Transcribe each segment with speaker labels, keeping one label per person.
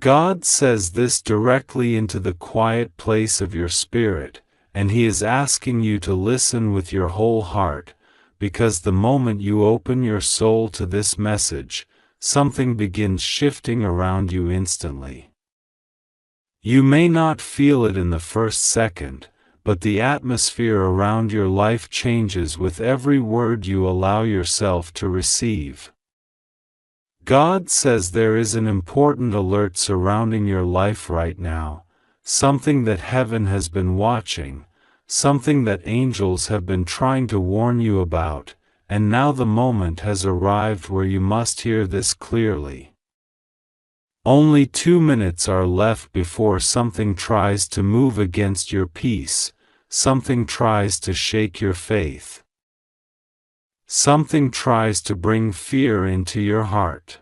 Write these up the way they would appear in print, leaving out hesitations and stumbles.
Speaker 1: God says this directly into the quiet place of your spirit, and He is asking you to listen with your whole heart, because the moment you open your soul to this message, something begins shifting around you instantly. You may not feel it in the first second, but the atmosphere around your life changes with every word you allow yourself to receive. God says there is an important alert surrounding your life right now, something that heaven has been watching, something that angels have been trying to warn you about, and now the moment has arrived where you must hear this clearly. Only 2 minutes are left before something tries to move against your peace, something tries to shake your faith. Something tries to bring fear into your heart.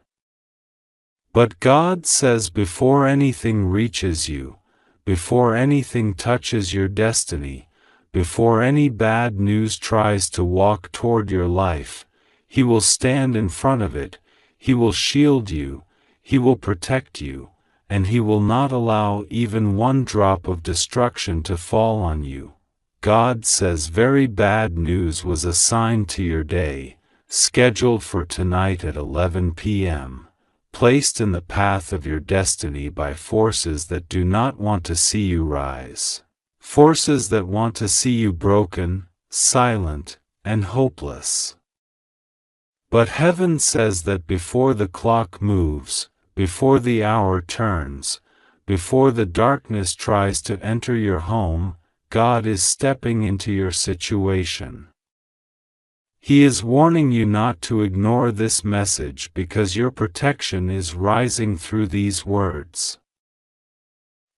Speaker 1: But God says before anything reaches you, before anything touches your destiny, before any bad news tries to walk toward your life, He will stand in front of it, He will shield you, He will protect you, and He will not allow even one drop of destruction to fall on you. God says very bad news was assigned to your day, scheduled for tonight at 11 p.m., placed in the path of your destiny by forces that do not want to see you rise, forces that want to see you broken, silent, and hopeless. But heaven says that before the clock moves, before the hour turns, before the darkness tries to enter your home, God is stepping into your situation. He is warning you not to ignore this message because your protection is rising through these words.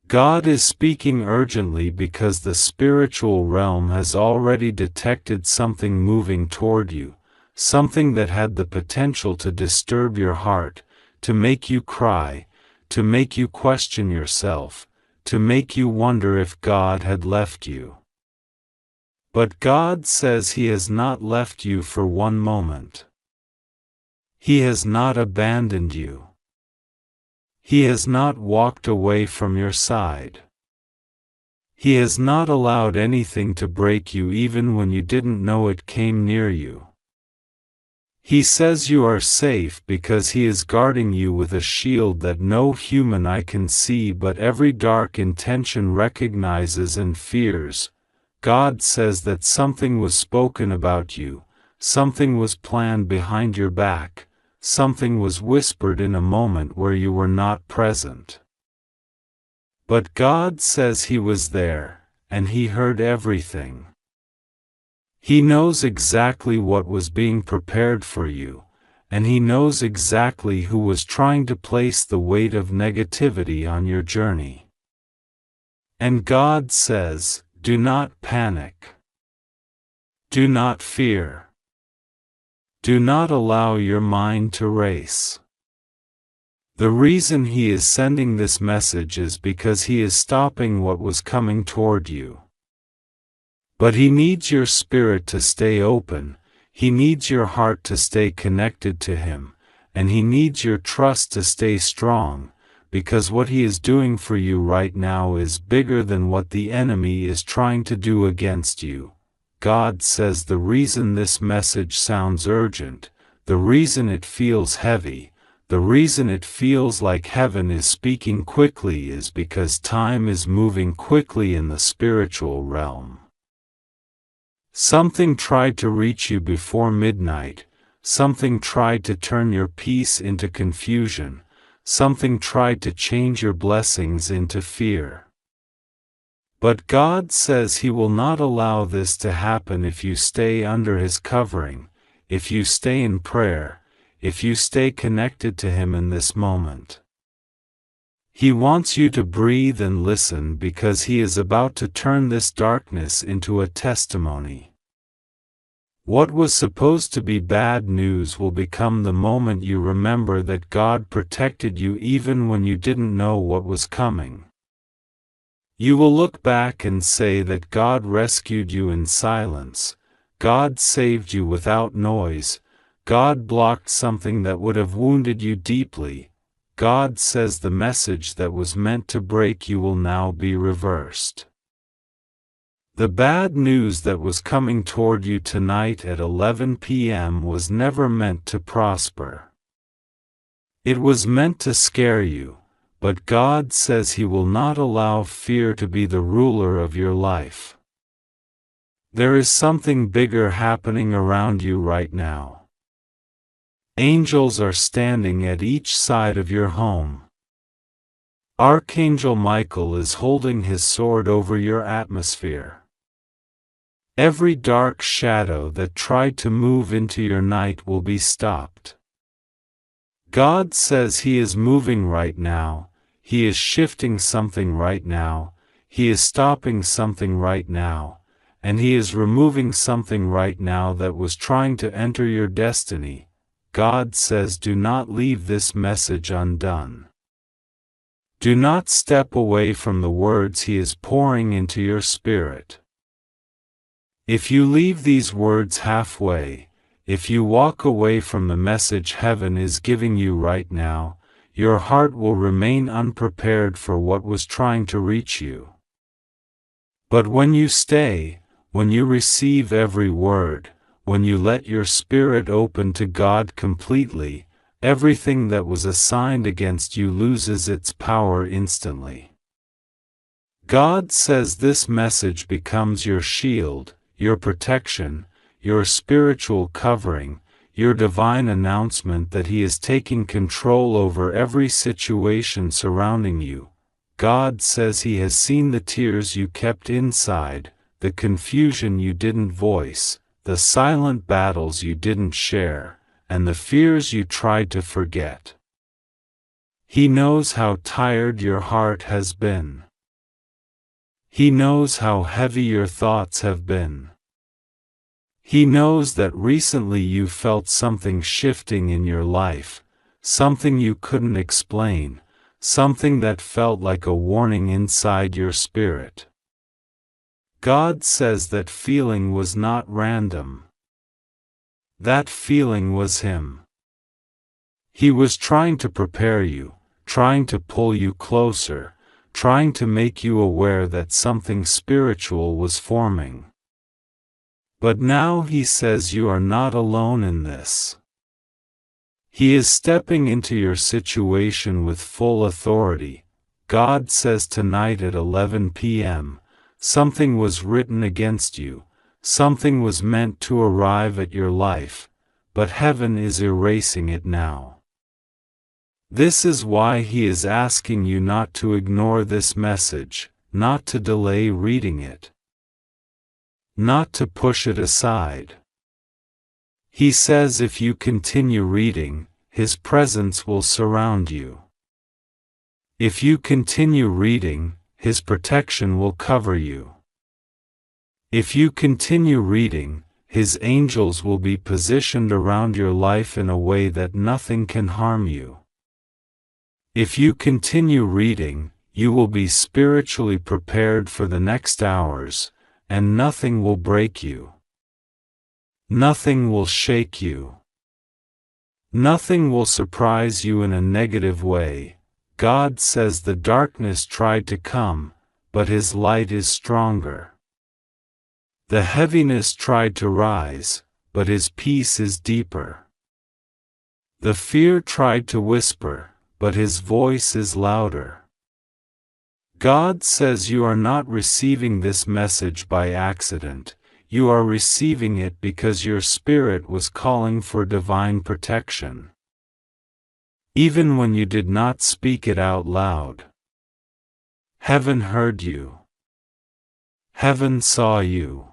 Speaker 1: God is speaking urgently because the spiritual realm has already detected something moving toward you, something that had the potential to disturb your heart, to make you cry, to make you question yourself, to make you wonder if God had left you. But God says He has not left you for one moment. He has not abandoned you. He has not walked away from your side. He has not allowed anything to break you even when you didn't know it came near you. He says you are safe because He is guarding you with a shield that no human eye can see but every dark intention recognizes and fears. God says that something was spoken about you, something was planned behind your back, something was whispered in a moment where you were not present. But God says He was there, and He heard everything. He knows exactly what was being prepared for you, and He knows exactly who was trying to place the weight of negativity on your journey. And God says, do not panic. Do not fear. Do not allow your mind to race. The reason He is sending this message is because He is stopping what was coming toward you. But He needs your spirit to stay open, He needs your heart to stay connected to Him, and He needs your trust to stay strong, because what He is doing for you right now is bigger than what the enemy is trying to do against you. God says the reason this message sounds urgent, the reason it feels heavy, the reason it feels like heaven is speaking quickly is because time is moving quickly in the spiritual realm. Something tried to reach you before midnight, something tried to turn your peace into confusion, something tried to change your blessings into fear. But God says He will not allow this to happen if you stay under His covering, if you stay in prayer, if you stay connected to Him in this moment. He wants you to breathe and listen because He is about to turn this darkness into a testimony. What was supposed to be bad news will become the moment you remember that God protected you even when you didn't know what was coming. You will look back and say that God rescued you in silence, God saved you without noise, God blocked something that would have wounded you deeply, God says the message that was meant to break you will now be reversed. The bad news that was coming toward you tonight at 11 p.m. was never meant to prosper. It was meant to scare you, but God says He will not allow fear to be the ruler of your life. There is something bigger happening around you right now. Angels are standing at each side of your home. Archangel Michael is holding his sword over your atmosphere. Every dark shadow that tried to move into your night will be stopped. God says He is moving right now, He is shifting something right now, He is stopping something right now, and He is removing something right now that was trying to enter your destiny. God says, do not leave this message undone. Do not step away from the words He is pouring into your spirit. If you leave these words halfway, if you walk away from the message heaven is giving you right now, your heart will remain unprepared for what was trying to reach you. But when you stay, when you receive every word, when you let your spirit open to God completely, everything that was assigned against you loses its power instantly. God says this message becomes your shield, your protection, your spiritual covering, your divine announcement that He is taking control over every situation surrounding you. God says He has seen the tears you kept inside, the confusion you didn't voice, the silent battles you didn't share, and the fears you tried to forget. He knows how tired your heart has been. He knows how heavy your thoughts have been. He knows that recently you felt something shifting in your life, something you couldn't explain, something that felt like a warning inside your spirit. God says that feeling was not random. That feeling was Him. He was trying to prepare you, trying to pull you closer, trying to make you aware that something spiritual was forming. But now He says you are not alone in this. He is stepping into your situation with full authority. God says tonight at 11 p.m., something was written against you, something was meant to arrive at your life, but heaven is erasing it now. This is why He is asking you not to ignore this message, not to delay reading it, not to push it aside. He says if you continue reading, His presence will surround you. If you continue reading, His protection will cover you. If you continue reading, His angels will be positioned around your life in a way that nothing can harm you. If you continue reading, you will be spiritually prepared for the next hours, and nothing will break you. Nothing will shake you. Nothing will surprise you in a negative way. God says the darkness tried to come, but His light is stronger. The heaviness tried to rise, but His peace is deeper. The fear tried to whisper, but His voice is louder. God says you are not receiving this message by accident, you are receiving it because your spirit was calling for divine protection. Even when you did not speak it out loud. Heaven heard you. Heaven saw you.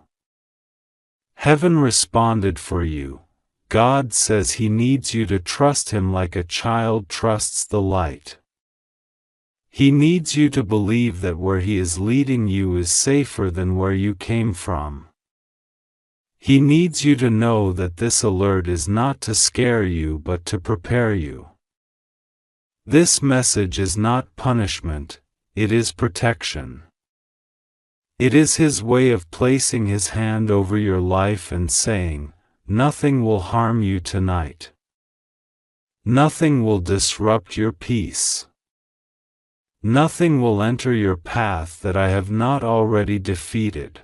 Speaker 1: Heaven responded for you. God says He needs you to trust Him like a child trusts the light. He needs you to believe that where He is leading you is safer than where you came from. He needs you to know that this alert is not to scare you but to prepare you. This message is not punishment, it is protection. It is His way of placing His hand over your life and saying, nothing will harm you tonight. Nothing will disrupt your peace. Nothing will enter your path that I have not already defeated.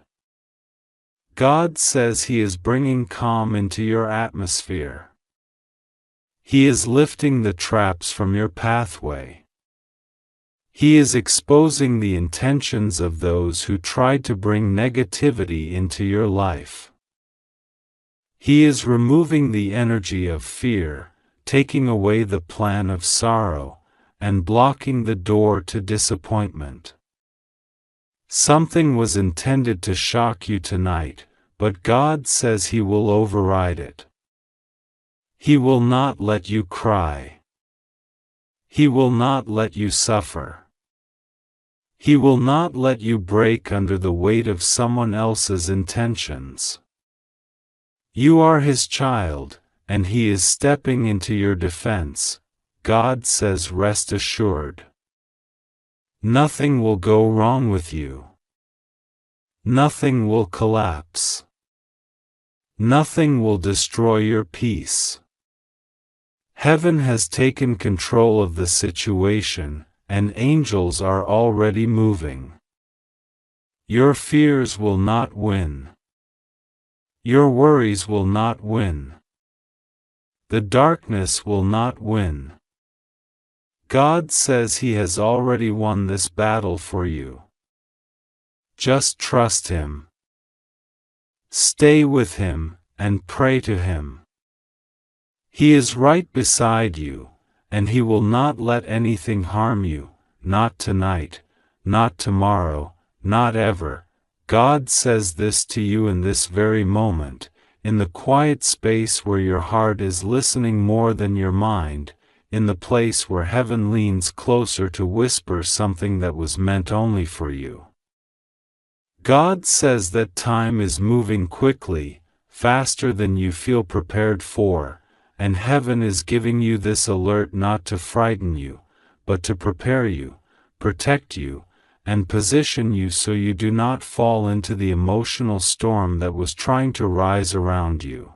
Speaker 1: God says He is bringing calm into your atmosphere. He is lifting the traps from your pathway. He is exposing the intentions of those who tried to bring negativity into your life. He is removing the energy of fear, taking away the plan of sorrow, and blocking the door to disappointment. Something was intended to shock you tonight, but God says He will override it. He will not let you cry. He will not let you suffer. He will not let you break under the weight of someone else's intentions. You are His child, and He is stepping into your defense. God says rest assured. Nothing will go wrong with you. Nothing will collapse. Nothing will destroy your peace. Heaven has taken control of the situation, and angels are already moving. Your fears will not win. Your worries will not win. The darkness will not win. God says He has already won this battle for you. Just trust Him. Stay with Him, and pray to Him. He is right beside you, and He will not let anything harm you, not tonight, not tomorrow, not ever. God says this to you in this very moment, in the quiet space where your heart is listening more than your mind, in the place where heaven leans closer to whisper something that was meant only for you. God says that time is moving quickly, faster than you feel prepared for, and heaven is giving you this alert not to frighten you, but to prepare you, protect you, and position you so you do not fall into the emotional storm that was trying to rise around you.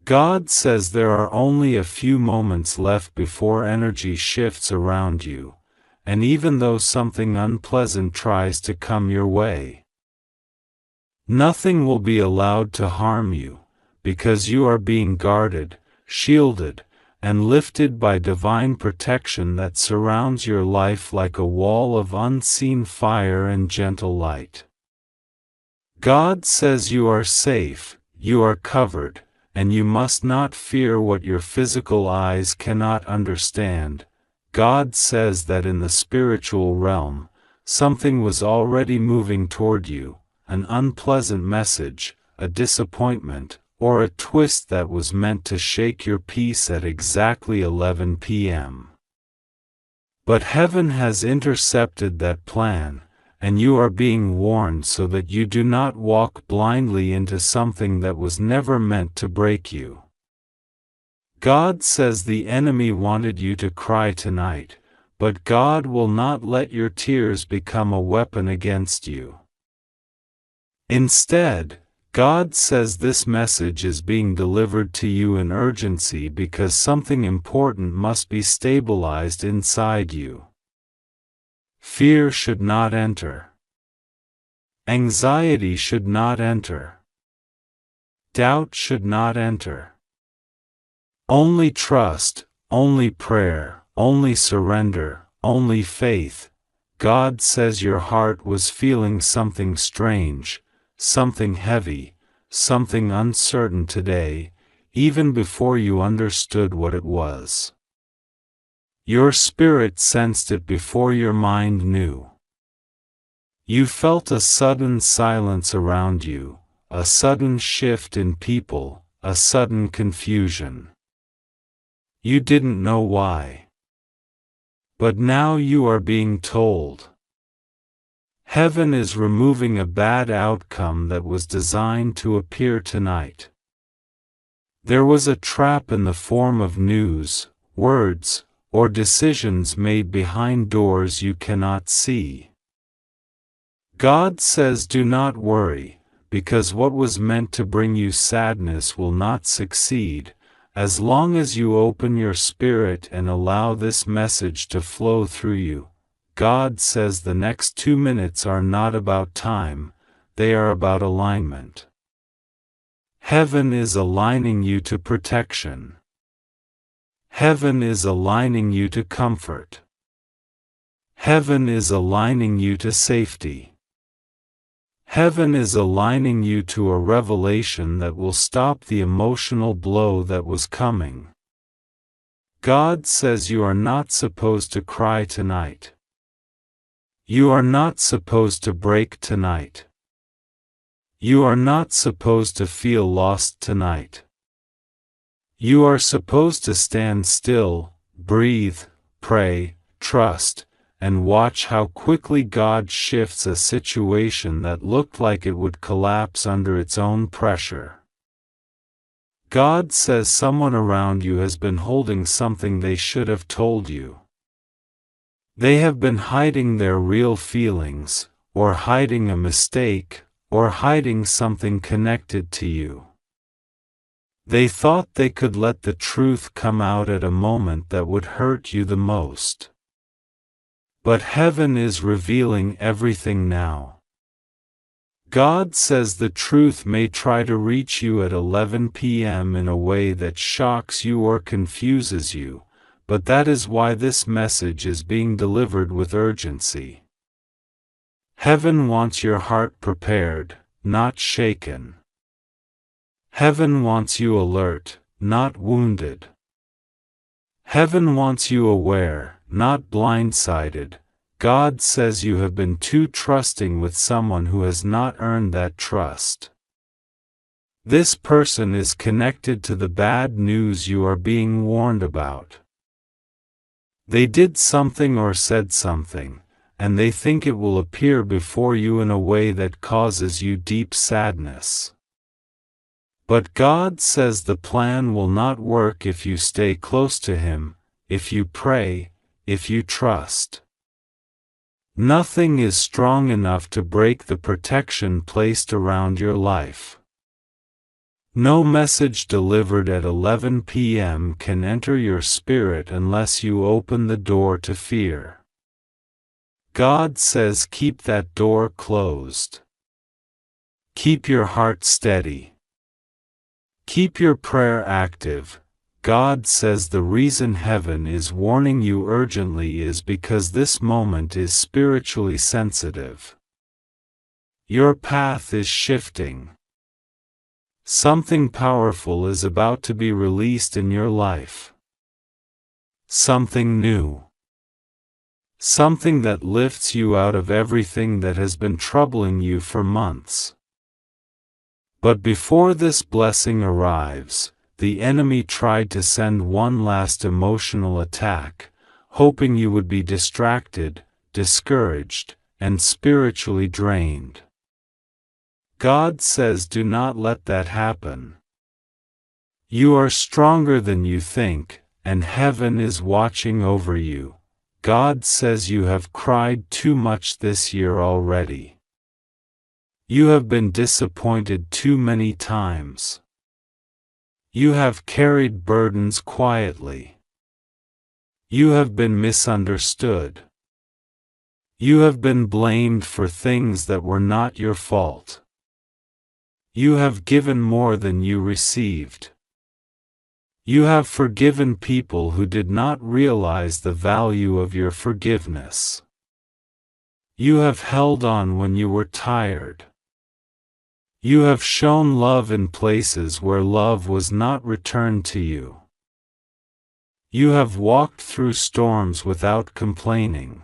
Speaker 1: God says there are only a few moments left before energy shifts around you, and even though something unpleasant tries to come your way, nothing will be allowed to harm you, because you are being guarded, shielded, and lifted by divine protection that surrounds your life like a wall of unseen fire and gentle light. God says you are safe, you are covered, and you must not fear what your physical eyes cannot understand. God says that in the spiritual realm, something was already moving toward you, an unpleasant message, a disappointment, or a twist that was meant to shake your peace at exactly 11 p.m. But heaven has intercepted that plan, and you are being warned so that you do not walk blindly into something that was never meant to break you. God says the enemy wanted you to cry tonight, but God will not let your tears become a weapon against you. Instead, God says this message is being delivered to you in urgency because something important must be stabilized inside you. Fear should not enter. Anxiety should not enter. Doubt should not enter. Only trust, only prayer, only surrender, only faith. God says your heart was feeling something strange, something heavy, something uncertain today, even before you understood what it was. Your spirit sensed it before your mind knew. You felt a sudden silence around you, a sudden shift in people, a sudden confusion. You didn't know why. But now you are being told. Heaven is removing a bad outcome that was designed to appear tonight. There was a trap in the form of news, words, or decisions made behind doors you cannot see. God says do not worry, because what was meant to bring you sadness will not succeed, as long as you open your spirit and allow this message to flow through you. God says the next 2 minutes are not about time, they are about alignment. Heaven is aligning you to protection. Heaven is aligning you to comfort. Heaven is aligning you to safety. Heaven is aligning you to a revelation that will stop the emotional blow that was coming. God says you are not supposed to cry tonight. You are not supposed to break tonight. You are not supposed to feel lost tonight. You are supposed to stand still, breathe, pray, trust, and watch how quickly God shifts a situation that looked like it would collapse under its own pressure. God says someone around you has been holding something they should have told you. They have been hiding their real feelings, or hiding a mistake, or hiding something connected to you. They thought they could let the truth come out at a moment that would hurt you the most. But heaven is revealing everything now. God says the truth may try to reach you at 11 p.m. in a way that shocks you or confuses you, but that is why this message is being delivered with urgency. Heaven wants your heart prepared, not shaken. Heaven wants you alert, not wounded. Heaven wants you aware, not blindsided. God says you have been too trusting with someone who has not earned that trust. This person is connected to the bad news you are being warned about. They did something or said something, and they think it will appear before you in a way that causes you deep sadness. But God says the plan will not work if you stay close to Him, if you pray, if you trust. Nothing is strong enough to break the protection placed around your life. No message delivered at 11 p.m. can enter your spirit unless you open the door to fear. God says keep that door closed. Keep your heart steady. Keep your prayer active. God says the reason heaven is warning you urgently is because this moment is spiritually sensitive. Your path is shifting. Something powerful is about to be released in your life. Something new. Something that lifts you out of everything that has been troubling you for months. But before this blessing arrives, the enemy tried to send one last emotional attack, hoping you would be distracted, discouraged, and spiritually drained. God says do not let that happen. You are stronger than you think, and heaven is watching over you. God says you have cried too much this year already. You have been disappointed too many times. You have carried burdens quietly. You have been misunderstood. You have been blamed for things that were not your fault. You have given more than you received. You have forgiven people who did not realize the value of your forgiveness. You have held on when you were tired. You have shown love in places where love was not returned to you. You have walked through storms without complaining.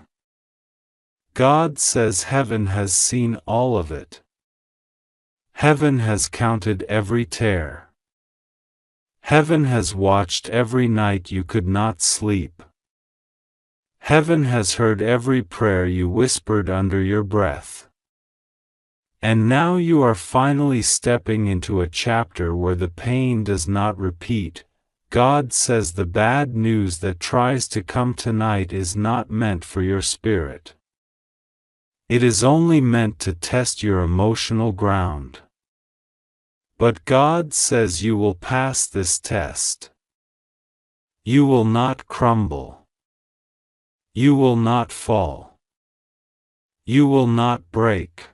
Speaker 1: God says heaven has seen all of it. Heaven has counted every tear. Heaven has watched every night you could not sleep. Heaven has heard every prayer you whispered under your breath. And now you are finally stepping into a chapter where the pain does not repeat. God says the bad news that tries to come tonight is not meant for your spirit. It is only meant to test your emotional ground. But God says you will pass this test. You will not crumble. You will not fall. You will not break.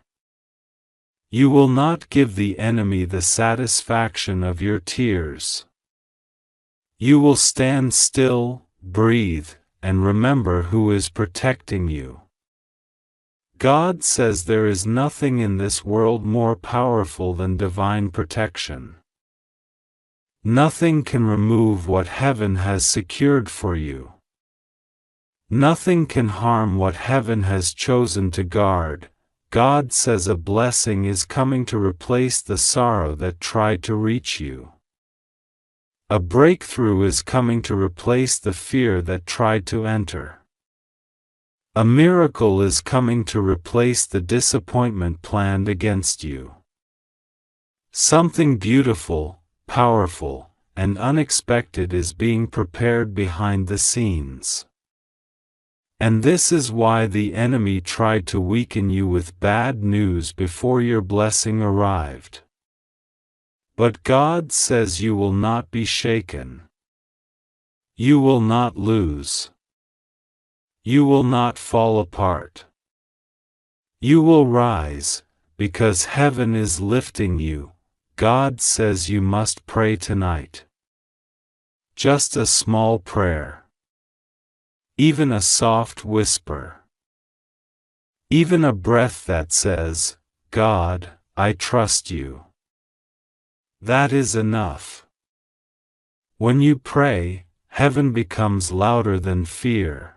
Speaker 1: You will not give the enemy the satisfaction of your tears. You will stand still, breathe, and remember who is protecting you. God says there is nothing in this world more powerful than divine protection. Nothing can remove what heaven has secured for you. Nothing can harm what heaven has chosen to guard. God says a blessing is coming to replace the sorrow that tried to reach you. A breakthrough is coming to replace the fear that tried to enter. A miracle is coming to replace the disappointment planned against you. Something beautiful, powerful, and unexpected is being prepared behind the scenes. And this is why the enemy tried to weaken you with bad news before your blessing arrived. But God says you will not be shaken. You will not lose. You will not fall apart. You will rise, because heaven is lifting you. God says you must pray tonight. Just a small prayer. Even a soft whisper. Even a breath that says, God, I trust you. That is enough. When you pray, heaven becomes louder than fear.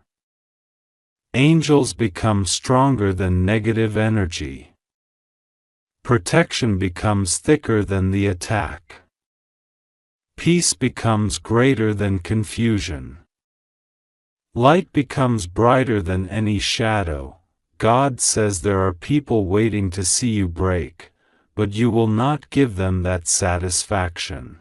Speaker 1: Angels become stronger than negative energy. Protection becomes thicker than the attack. Peace becomes greater than confusion. Light becomes brighter than any shadow. God says there are people waiting to see you break, but you will not give them that satisfaction.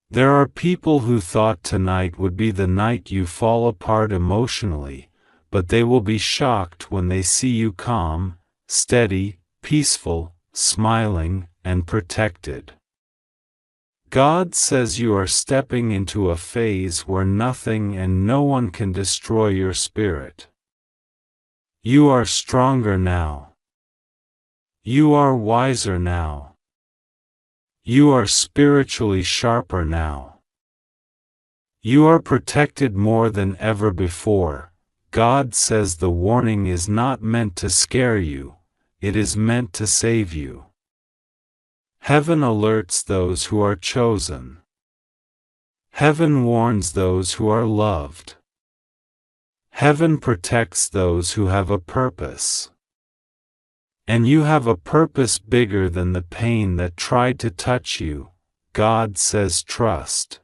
Speaker 1: There are people who thought tonight would be the night you fall apart emotionally, but they will be shocked when they see you calm, steady, peaceful, smiling, and protected. God says you are stepping into a phase where nothing and no one can destroy your spirit. You are stronger now. You are wiser now. You are spiritually sharper now. You are protected more than ever before. God says the warning is not meant to scare you, it is meant to save you. Heaven alerts those who are chosen. Heaven warns those who are loved. Heaven protects those who have a purpose. And you have a purpose bigger than the pain that tried to touch you. God says trust.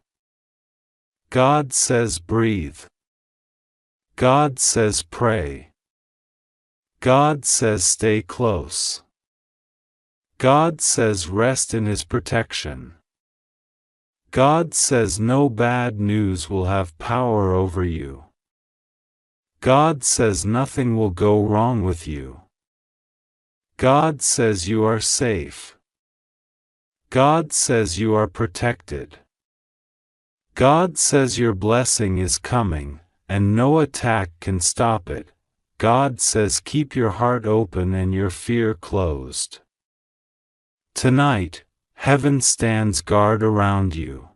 Speaker 1: God says breathe. God says pray. God says stay close. God says rest in His protection. God says no bad news will have power over you. God says nothing will go wrong with you. God says you are safe. God says you are protected. God says your blessing is coming, and no attack can stop it. God says keep your heart open and your fear closed. Tonight, heaven stands guard around you.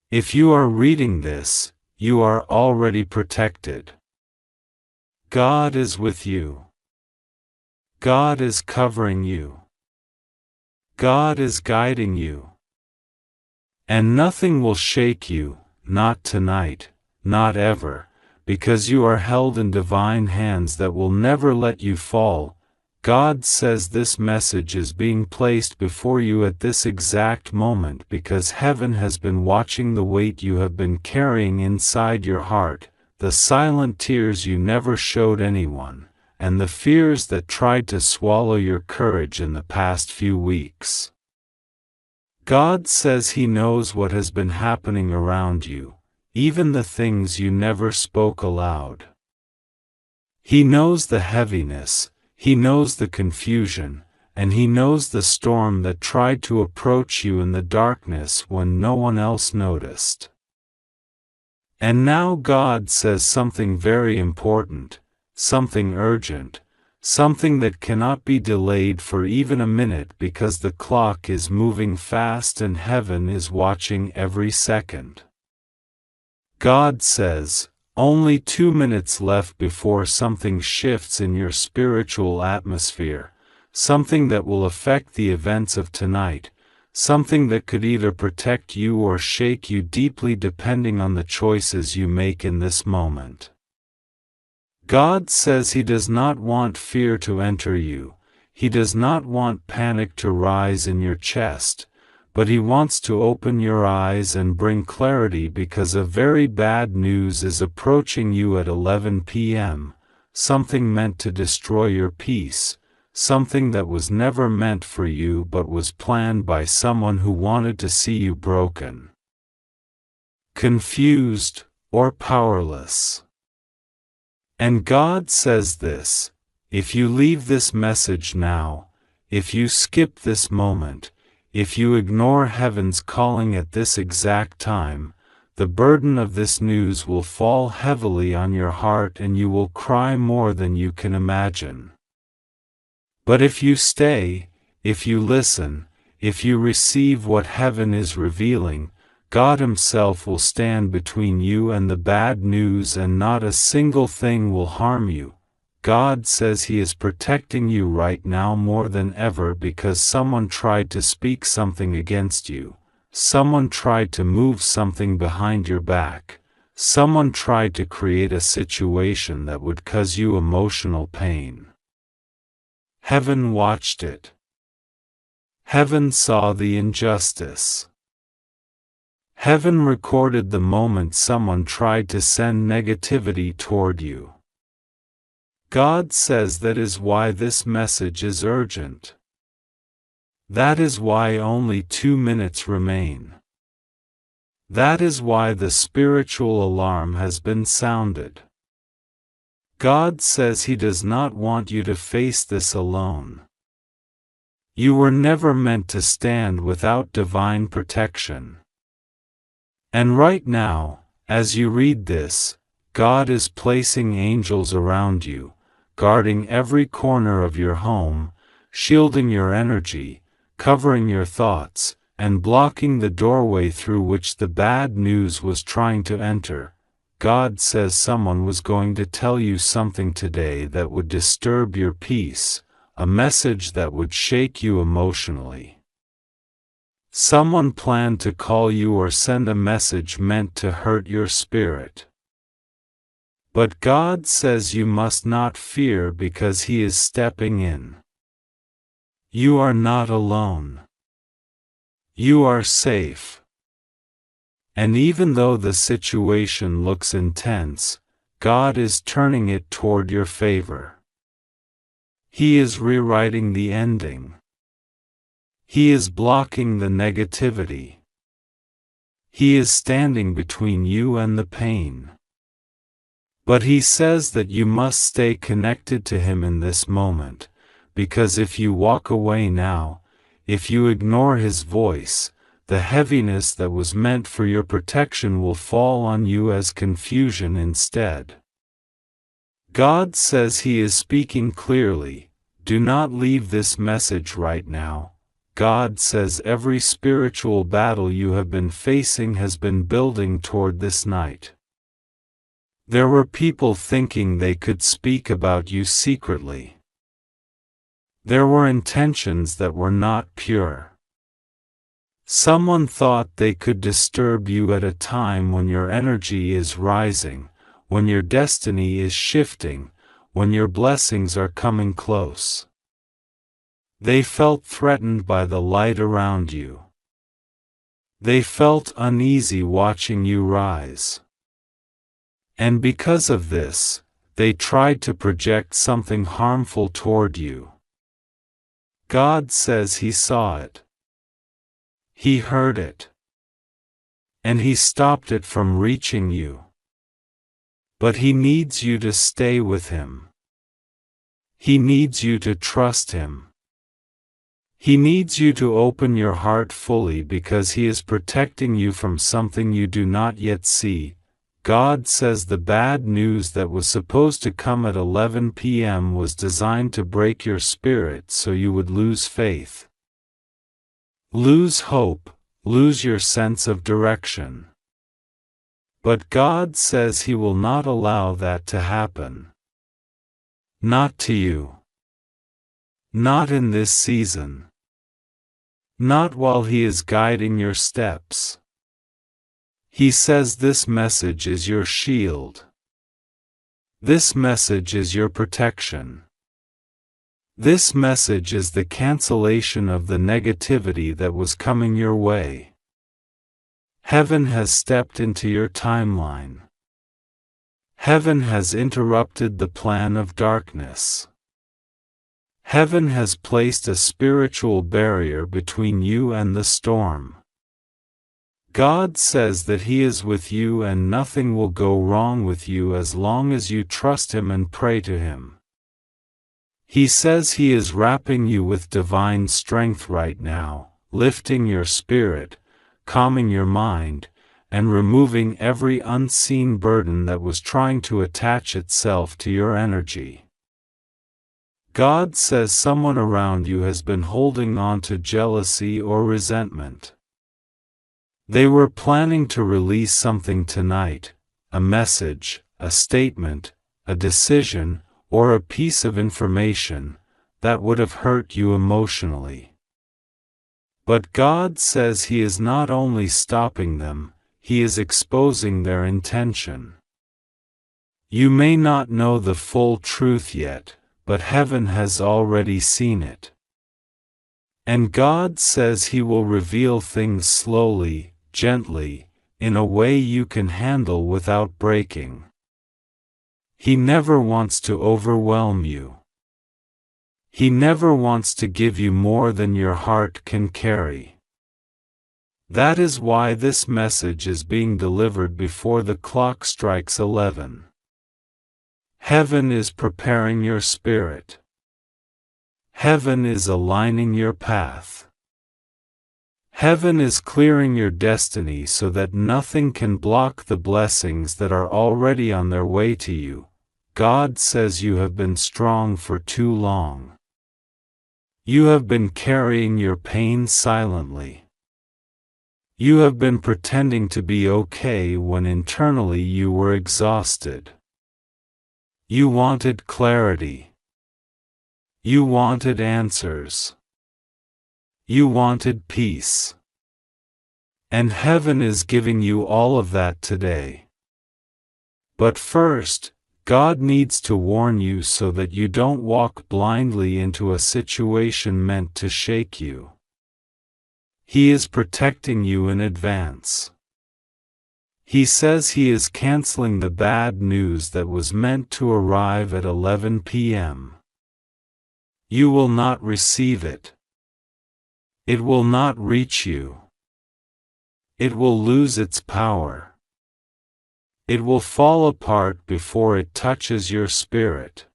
Speaker 1: If you are reading this, you are already protected. God is with you. God is covering you. God is guiding you. And nothing will shake you, not tonight, not ever, because you are held in divine hands that will never let you fall. God says this message is being placed before you at this exact moment because heaven has been watching the weight you have been carrying inside your heart, the silent tears you never showed anyone, and the fears that tried to swallow your courage in the past few weeks. God says He knows what has been happening around you, even the things you never spoke aloud. He knows the heaviness, He knows the confusion, and He knows the storm that tried to approach you in the darkness when no one else noticed. And now God says something very important, something urgent, something that cannot be delayed for even a minute because the clock is moving fast and heaven is watching every second. God says, only 2 minutes left before something shifts in your spiritual atmosphere, something that will affect the events of tonight, something that could either protect you or shake you deeply depending on the choices you make in this moment. God says He does not want fear to enter you, He does not want panic to rise in your chest, but He wants to open your eyes and bring clarity because a very bad news is approaching you at 11 p.m., something meant to destroy your peace, something that was never meant for you but was planned by someone who wanted to see you broken, confused, or powerless. And God says this: if you leave this message now, if you skip this moment, if you ignore heaven's calling at this exact time, the burden of this news will fall heavily on your heart and you will cry more than you can imagine. But if you stay, if you listen, if you receive what heaven is revealing, God Himself will stand between you and the bad news and not a single thing will harm you. God says He is protecting you right now more than ever because someone tried to speak something against you, someone tried to move something behind your back, someone tried to create a situation that would cause you emotional pain. Heaven watched it. Heaven saw the injustice. Heaven recorded the moment someone tried to send negativity toward you. God says that is why this message is urgent. That is why only 2 minutes remain. That is why the spiritual alarm has been sounded. God says He does not want you to face this alone. You were never meant to stand without divine protection. And right now, as you read this, God is placing angels around you, guarding every corner of your home, shielding your energy, covering your thoughts, and blocking the doorway through which the bad news was trying to enter. God says someone was going to tell you something today that would disturb your peace, a message that would shake you emotionally. Someone planned to call you or send a message meant to hurt your spirit. But God says you must not fear because He is stepping in. You are not alone. You are safe. And even though the situation looks intense, God is turning it toward your favor. He is rewriting the ending. He is blocking the negativity. He is standing between you and the pain. But He says that you must stay connected to Him in this moment, because if you walk away now, if you ignore His voice, the heaviness that was meant for your protection will fall on you as confusion instead. God says He is speaking clearly. Do not leave this message right now. God says every spiritual battle you have been facing has been building toward this night. There were people thinking they could speak about you secretly. There were intentions that were not pure. Someone thought they could disturb you at a time when your energy is rising, when your destiny is shifting, when your blessings are coming close. They felt threatened by the light around you. They felt uneasy watching you rise. And because of this, they tried to project something harmful toward you. God says He saw it. He heard it. And He stopped it from reaching you. But He needs you to stay with Him. He needs you to trust Him. He needs you to open your heart fully because He is protecting you from something you do not yet see. God says the bad news that was supposed to come at 11 p.m. was designed to break your spirit so you would lose faith, lose hope, lose your sense of direction. But God says He will not allow that to happen. Not to you. Not in this season. Not while He is guiding your steps. He says this message is your shield. This message is your protection. This message is the cancellation of the negativity that was coming your way. Heaven has stepped into your timeline. Heaven has interrupted the plan of darkness. Heaven has placed a spiritual barrier between you and the storm. God says that He is with you and nothing will go wrong with you as long as you trust Him and pray to Him. He says He is wrapping you with divine strength right now, lifting your spirit, calming your mind, and removing every unseen burden that was trying to attach itself to your energy. God says someone around you has been holding on to jealousy or resentment. They were planning to release something tonight, a message, a statement, a decision, or a piece of information, that would have hurt you emotionally. But God says He is not only stopping them, He is exposing their intention. You may not know the full truth yet, but heaven has already seen it. And God says He will reveal things slowly, gently, in a way you can handle without breaking. He never wants to overwhelm you. He never wants to give you more than your heart can carry. That is why this message is being delivered before the clock strikes 11. Heaven is preparing your spirit. Heaven is aligning your path. Heaven is clearing your destiny so that nothing can block the blessings that are already on their way to you. God says you have been strong for too long. You have been carrying your pain silently. You have been pretending to be okay when internally you were exhausted. You wanted clarity. You wanted answers. You wanted peace. And heaven is giving you all of that today. But first, God needs to warn you so that you don't walk blindly into a situation meant to shake you. He is protecting you in advance. He says He is canceling the bad news that was meant to arrive at 11 p.m. You will not receive it. It will not reach you. It will lose its power. It will fall apart before it touches your spirit.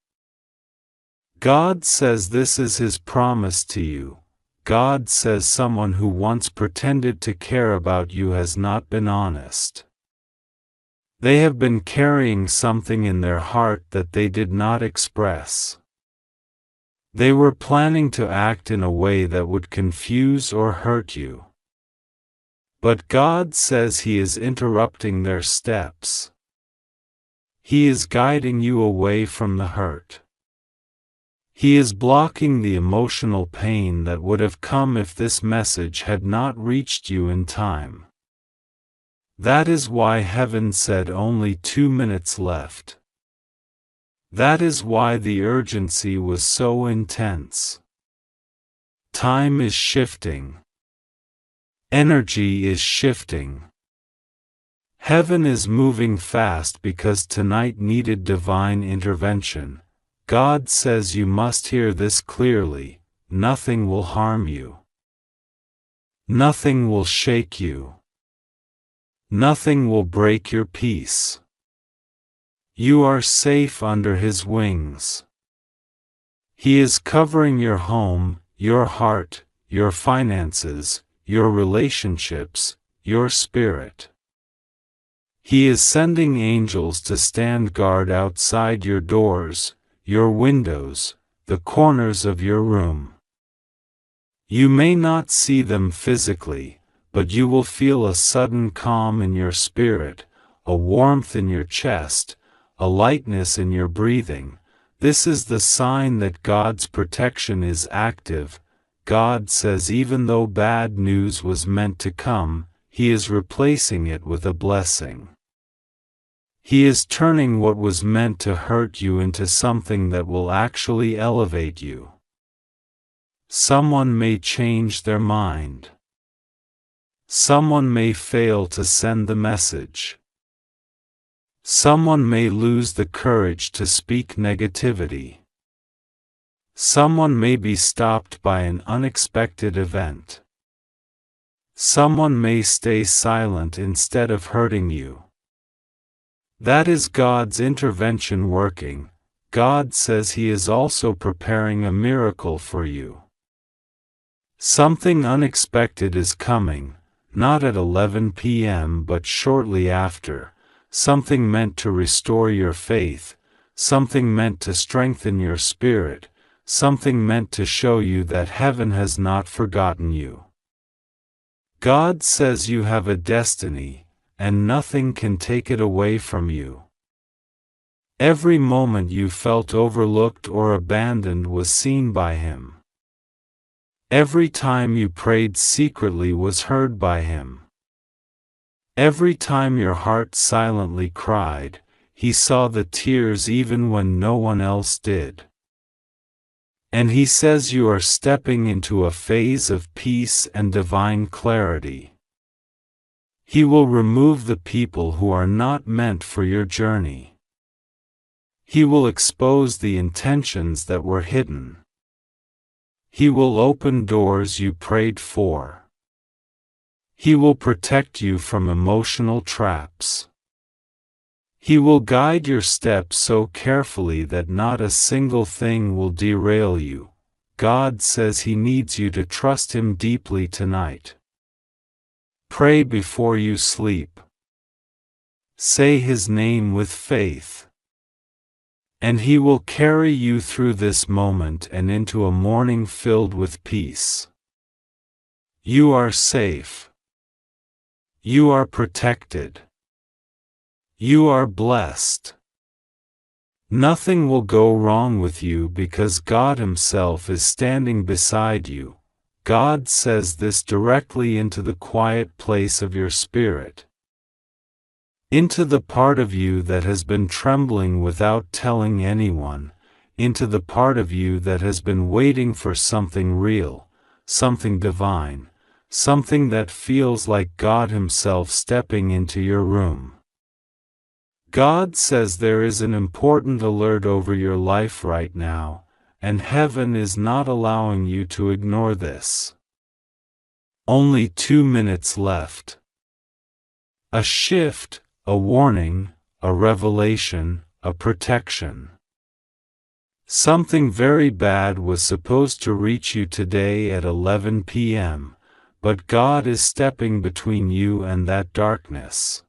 Speaker 1: God says this is His promise to you. God says someone who once pretended to care about you has not been honest. They have been carrying something in their heart that they did not express. They were planning to act in a way that would confuse or hurt you. But God says He is interrupting their steps. He is guiding you away from the hurt. He is blocking the emotional pain that would have come if this message had not reached you in time. That is why heaven said only 2 minutes left. That is why the urgency was so intense. Time is shifting. Energy is shifting. Heaven is moving fast because tonight needed divine intervention. God says you must hear this clearly: nothing will harm you. Nothing will shake you. Nothing will break your peace. You are safe under His wings. He is covering your home, your heart, your finances, your relationships, your spirit. He is sending angels to stand guard outside your doors, your windows, the corners of your room. You may not see them physically, but you will feel a sudden calm in your spirit, a warmth in your chest, a lightness in your breathing. This is the sign that God's protection is active. God says even though bad news was meant to come, He is replacing it with a blessing. He is turning what was meant to hurt you into something that will actually elevate you. Someone may change their mind. Someone may fail to send the message. Someone may lose the courage to speak negativity. Someone may be stopped by an unexpected event. Someone may stay silent instead of hurting you. That is God's intervention working. God says He is also preparing a miracle for you. Something unexpected is coming, not at 11 p.m. but shortly after. Something meant to restore your faith, something meant to strengthen your spirit, something meant to show you that heaven has not forgotten you. God says you have a destiny, and nothing can take it away from you. Every moment you felt overlooked or abandoned was seen by Him. Every time you prayed secretly was heard by Him. Every time your heart silently cried, He saw the tears even when no one else did. And He says you are stepping into a phase of peace and divine clarity. He will remove the people who are not meant for your journey. He will expose the intentions that were hidden. He will open doors you prayed for. He will protect you from emotional traps. He will guide your steps so carefully that not a single thing will derail you. God says He needs you to trust Him deeply tonight. Pray before you sleep. Say His name with faith. And He will carry you through this moment and into a morning filled with peace. You are safe. You are protected. You are blessed. Nothing will go wrong with you because God Himself is standing beside you. God says this directly into the quiet place of your spirit. Into the part of you that has been trembling without telling anyone, into the part of you that has been waiting for something real, something divine, something that feels like God Himself stepping into your room. God says there is an important alert over your life right now, and heaven is not allowing you to ignore this. Only 2 minutes left. A shift, a warning, a revelation, a protection. Something very bad was supposed to reach you today at 11 p.m., but God is stepping between you and that darkness.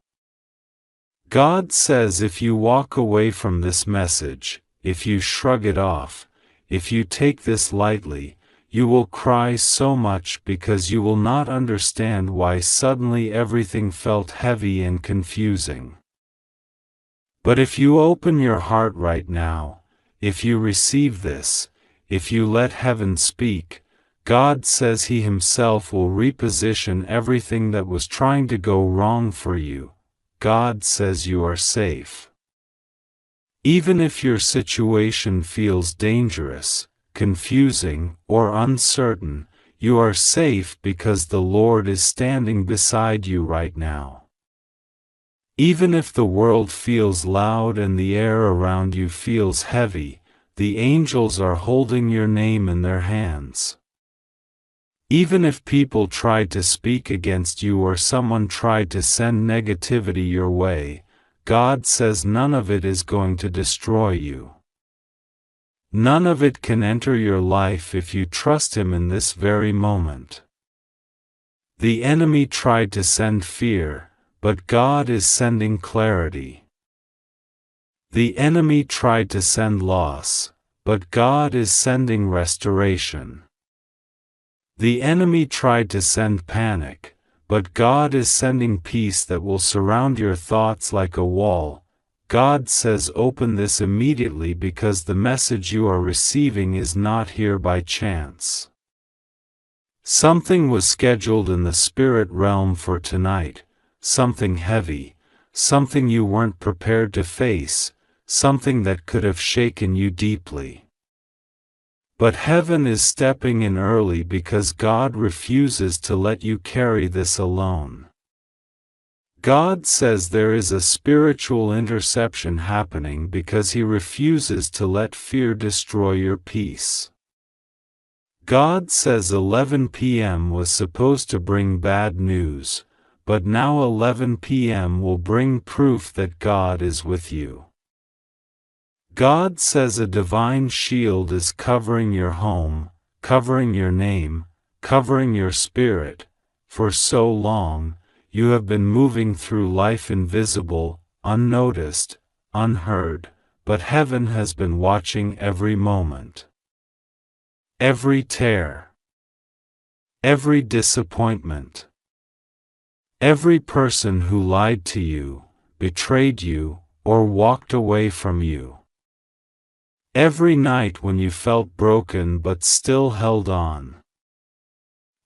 Speaker 1: God says if you walk away from this message, if you shrug it off, if you take this lightly, you will cry so much because you will not understand why suddenly everything felt heavy and confusing. But if you open your heart right now, if you receive this, if you let heaven speak, God says He Himself will reposition everything that was trying to go wrong for you. God says you are safe. Even if your situation feels dangerous, confusing, or uncertain, you are safe because the Lord is standing beside you right now. Even if the world feels loud and the air around you feels heavy, the angels are holding your name in their hands. Even if people tried to speak against you or someone tried to send negativity your way, God says none of it is going to destroy you. None of it can enter your life if you trust Him in this very moment. The enemy tried to send fear, but God is sending clarity. The enemy tried to send loss, but God is sending restoration. The enemy tried to send panic, but God is sending peace that will surround your thoughts like a wall. God says open this immediately because the message you are receiving is not here by chance. Something was scheduled in the spirit realm for tonight, something heavy, something you weren't prepared to face, something that could have shaken you deeply. But heaven is stepping in early because God refuses to let you carry this alone. God says there is a spiritual interception happening because He refuses to let fear destroy your peace. God says 11 p.m. was supposed to bring bad news, but now 11 p.m. will bring proof that God is with you. God says a divine shield is covering your home, covering your name, covering your spirit. For so long, you have been moving through life invisible, unnoticed, unheard, but heaven has been watching every moment. Every tear. Every disappointment. Every person who lied to you, betrayed you, or walked away from you. Every night when you felt broken but still held on.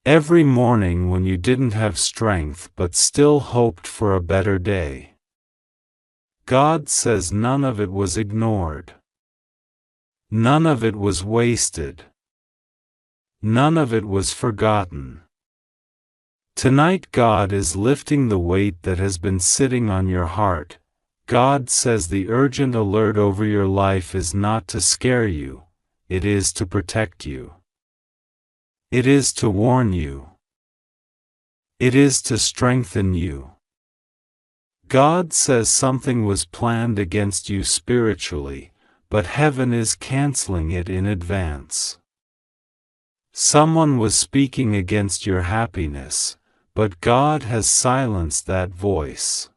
Speaker 1: Every morning when you didn't have strength but still hoped for a better day. God says none of it was ignored. None of it was wasted. None of it was forgotten. Tonight God is lifting the weight that has been sitting on your heart. God says the urgent alert over your life is not to scare you, it is to protect you. It is to warn you. It is to strengthen you. God says something was planned against you spiritually, but heaven is canceling it in advance. Someone was speaking against your happiness, but God has silenced that voice.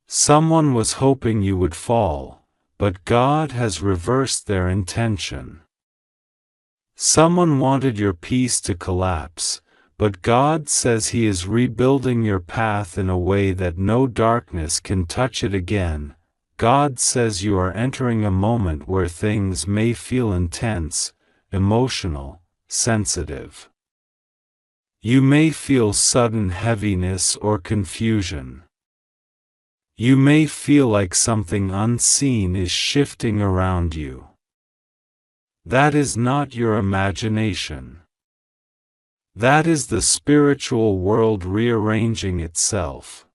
Speaker 1: Someone was hoping you would fall, but God has reversed their intention. Someone wanted your peace to collapse, but God says He is rebuilding your path in a way that no darkness can touch it again. God says you are entering a moment where things may feel intense, emotional, sensitive. You may feel sudden heaviness or confusion. You may feel like something unseen is shifting around you. That is not your imagination. That is the spiritual world rearranging itself.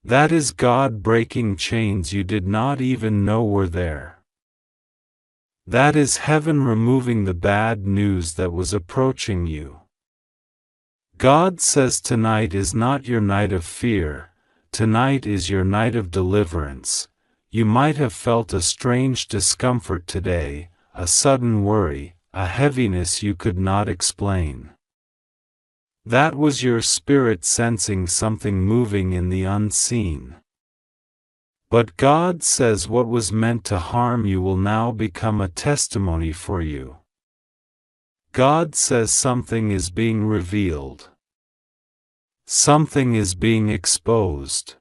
Speaker 1: That is God breaking chains you did not even know were there. That is heaven removing the bad news that was approaching you. God says tonight is not your night of fear, tonight is your night of deliverance. You might have felt a strange discomfort today, a sudden worry, a heaviness you could not explain. That was your spirit sensing something moving in the unseen. But God says what was meant to harm you will now become a testimony for you. God says something is being revealed. Something is being exposed.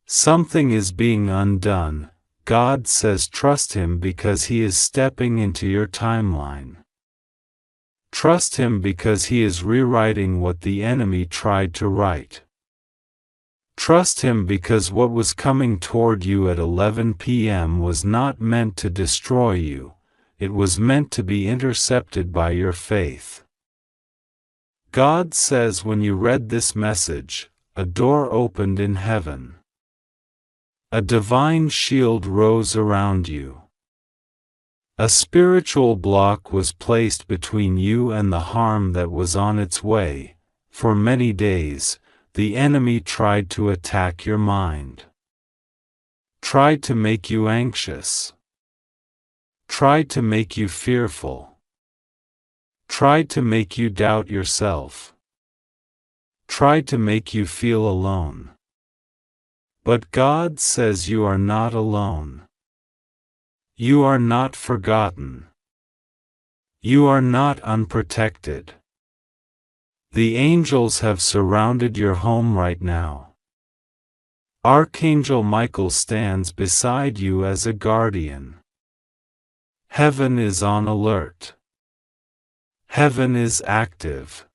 Speaker 1: Something is being undone. God says trust Him because He is stepping into your timeline. Trust Him because He is rewriting what the enemy tried to write. Trust Him because what was coming toward you at 11 p.m. was not meant to destroy you, it was meant to be intercepted by your faith. God says when you read this message, a door opened in heaven. A divine shield rose around you. A spiritual block was placed between you and the harm that was on its way. For many days, the enemy tried to attack your mind. Tried to make you anxious. Tried to make you fearful. Tried to make you doubt yourself. tried to make you feel alone. But God says you are not alone. You are not forgotten. You are not unprotected. The angels have surrounded your home right now. Archangel Michael stands beside you as a guardian. Heaven is on alert. Heaven is active.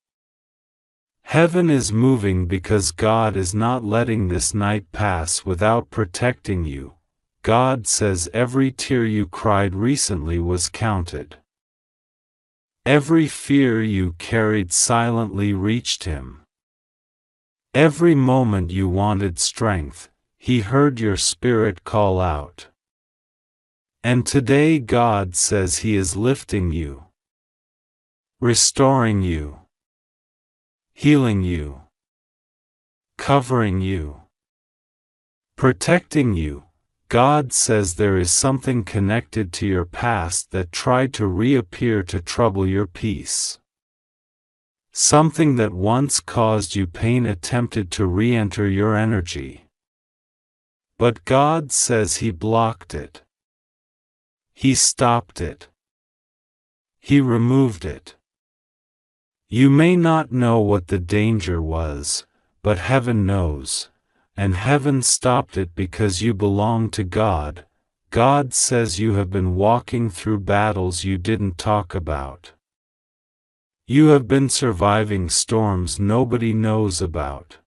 Speaker 1: Heaven is moving because God is not letting this night pass without protecting you. God says every tear you cried recently was counted. Every fear you carried silently reached Him. Every moment you wanted strength, He heard your spirit call out. And today God says He is lifting you, restoring you, healing you, covering you, protecting you. God says there is something connected to your past that tried to reappear to trouble your peace. Something that once caused you pain attempted to re-enter your energy. But God says He blocked it. He stopped it. He removed it. You may not know what the danger was, but heaven knows. And heaven stopped it because you belong to God. God says you have been walking through battles you didn't talk about. You have been surviving storms nobody knows about.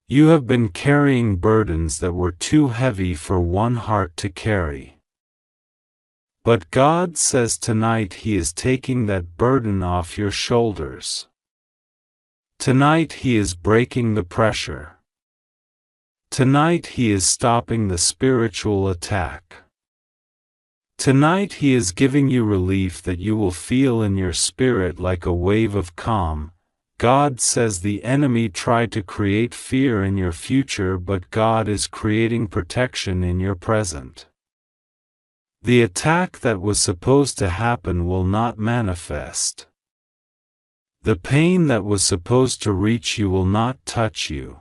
Speaker 1: You have been carrying burdens that were too heavy for one heart to carry. But God says tonight He is taking that burden off your shoulders. Tonight He is breaking the pressure. Tonight He is stopping the spiritual attack. Tonight He is giving you relief that you will feel in your spirit like a wave of calm. God says the enemy tried to create fear in your future, but God is creating protection in your present. The attack that was supposed to happen will not manifest. The pain that was supposed to reach you will not touch you.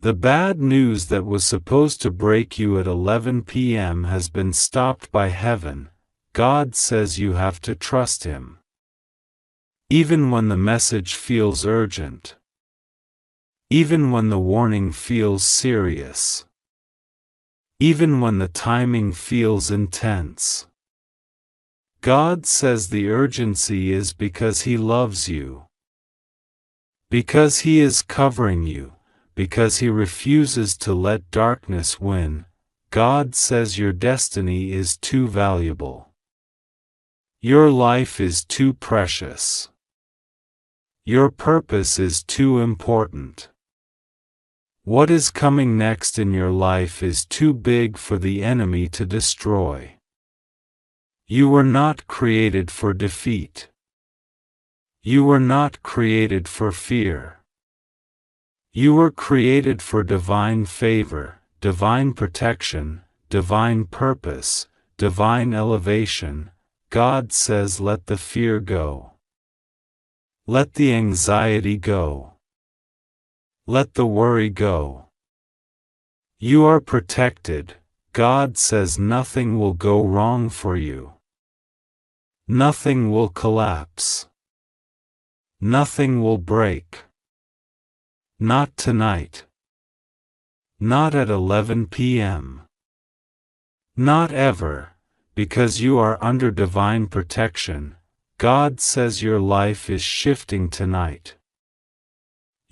Speaker 1: The bad news that was supposed to break you at 11 p.m. has been stopped by heaven. God says you have to trust Him. Even when the message feels urgent. Even when the warning feels serious. Even when the timing feels intense. God says the urgency is because He loves you. Because He is covering you. Because He refuses to let darkness win. God says your destiny is too valuable. Your life is too precious. Your purpose is too important. What is coming next in your life is too big for the enemy to destroy. You were not created for defeat. You were not created for fear. You were created for divine favor, divine protection, divine purpose, divine elevation. God says let the fear go. Let the anxiety go. Let the worry go. You are protected. God says nothing will go wrong for you. Nothing will collapse. Nothing will break. Not tonight. Not at 11 p.m. Not ever, because you are under divine protection. God says your life is shifting tonight.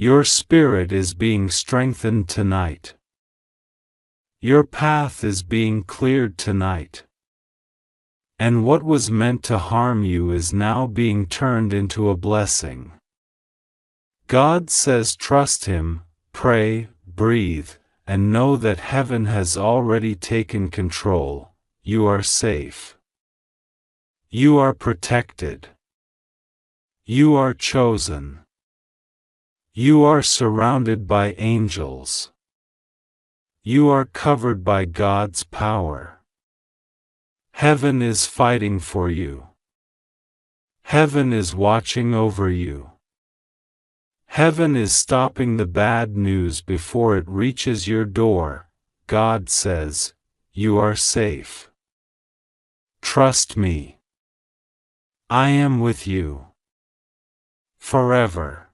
Speaker 1: Your spirit is being strengthened tonight. Your path is being cleared tonight. And what was meant to harm you is now being turned into a blessing. God says trust Him, pray, breathe, and know that heaven has already taken control. You are safe. You are protected. You are chosen. You are surrounded by angels. You are covered by God's power. Heaven is fighting for you. Heaven is watching over you. Heaven is stopping the bad news before it reaches your door. God says, you are safe. Trust me. I am with you. Forever.